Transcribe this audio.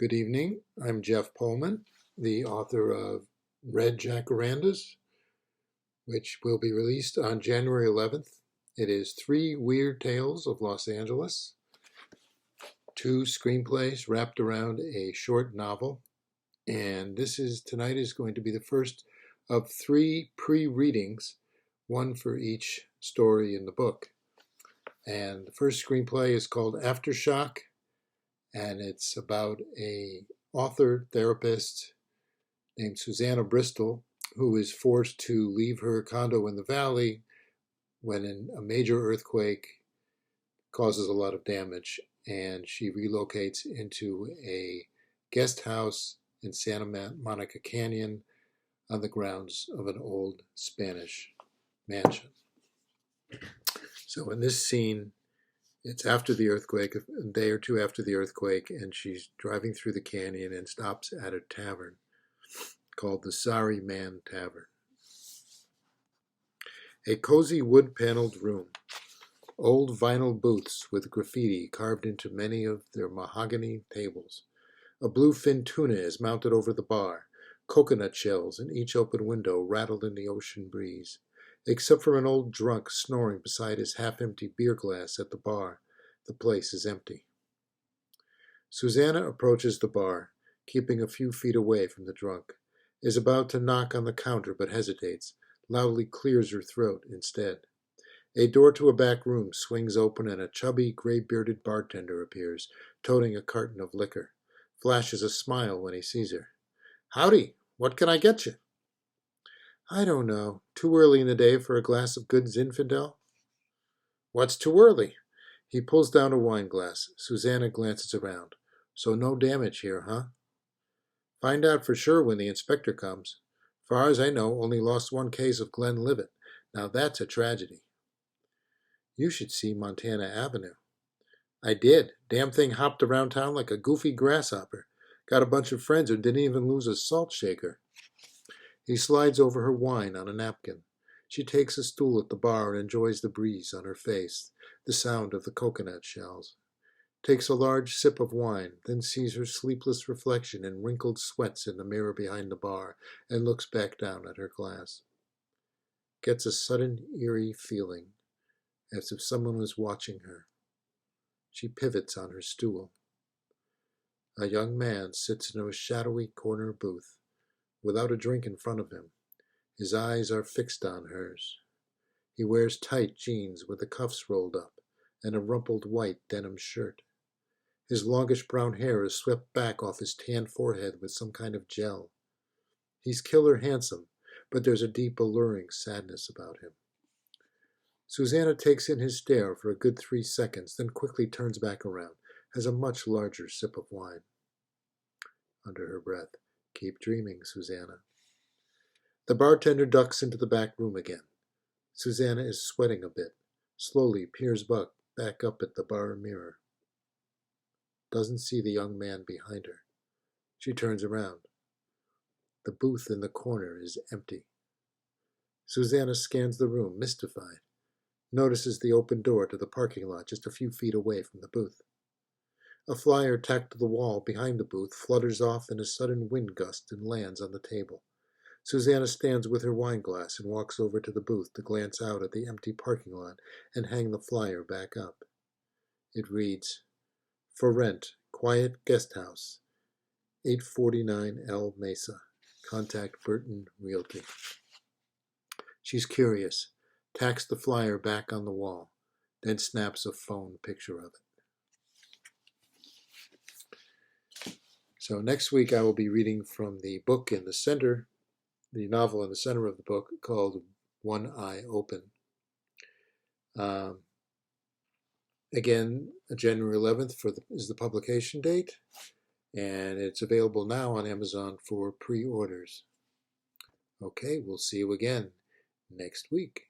Good evening. I'm Jeff Polman, the author of Red Jacarandas, which will be released on January 11th. It is 3 weird tales of Los Angeles, 2 screenplays wrapped around a short novel, and tonight is going to be the first of 3 pre-readings, one for each story in the book. And the first screenplay is called Aftershock, and it's about a author therapist named Suzanna Bristol who is forced to leave her condo in the valley when a major earthquake causes a lot of damage, and she relocates into a guest house in Santa Monica Canyon on the grounds of an old Spanish mansion. So in this scene, it's after the earthquake, a day or two after the earthquake, and she's driving through the canyon and stops at a tavern called the Sorry Man Tavern. A cozy wood-paneled room, old vinyl booths with graffiti carved into many of their mahogany tables. A bluefin tuna is mounted over the bar. Coconut shells in each open window rattled in the ocean breeze. Except for an old drunk snoring beside his half-empty beer glass at the bar, the place is empty. Susanna approaches the bar, keeping a few feet away from the drunk, is about to knock on the counter but hesitates, loudly clears her throat instead. A door to a back room swings open and a chubby, gray-bearded bartender appears, toting a carton of liquor, flashes a smile when he sees her. "Howdy, what can I get you?" "I don't know. Too early in the day for a glass of good Zinfandel?" "What's too early?" He pulls down a wine glass. Susanna glances around. "So no damage here, huh?" "Find out for sure when the inspector comes. Far as I know, only lost 1 case of Glenlivet. Now that's a tragedy." "You should see Montana Avenue." "I did. Damn thing hopped around town like a goofy grasshopper. Got a bunch of friends who didn't even lose a salt shaker." He slides over her wine on a napkin. She takes a stool at the bar and enjoys the breeze on her face, the sound of the coconut shells. Takes a large sip of wine, then sees her sleepless reflection in wrinkled sweats in the mirror behind the bar and looks back down at her glass. Gets a sudden eerie feeling, as if someone was watching her. She pivots on her stool. A young man sits in a shadowy corner booth, without a drink in front of him. His eyes are fixed on hers. He wears tight jeans with the cuffs rolled up and a rumpled white denim shirt. His longish brown hair is swept back off his tan forehead with some kind of gel. He's killer handsome, but there's a deep, alluring sadness about him. Susanna takes in his stare for a good 3 seconds, then quickly turns back around, has a much larger sip of wine. Under her breath, "Keep dreaming, Susanna." The bartender ducks into the back room again. Susanna is sweating a bit, slowly peers back up at the bar mirror. Doesn't see the young man behind her. She turns around. The booth in the corner is empty. Susanna scans the room, mystified. Notices the open door to the parking lot just a few feet away from the booth. A flyer tacked to the wall behind the booth flutters off in a sudden wind gust and lands on the table. Susanna stands with her wine glass and walks over to the booth to glance out at the empty parking lot and hang the flyer back up. It reads, "For rent, quiet guest house, 849 L Mesa. Contact Burton Realty." She's curious, tacks the flyer back on the wall, then snaps a phone picture of it. So next week I will be reading from the book in the center, the novel in the center of the book called One Eye Open. Again, January 11th is the publication date, and it's available now on Amazon for pre-orders. Okay, we'll see you again next week.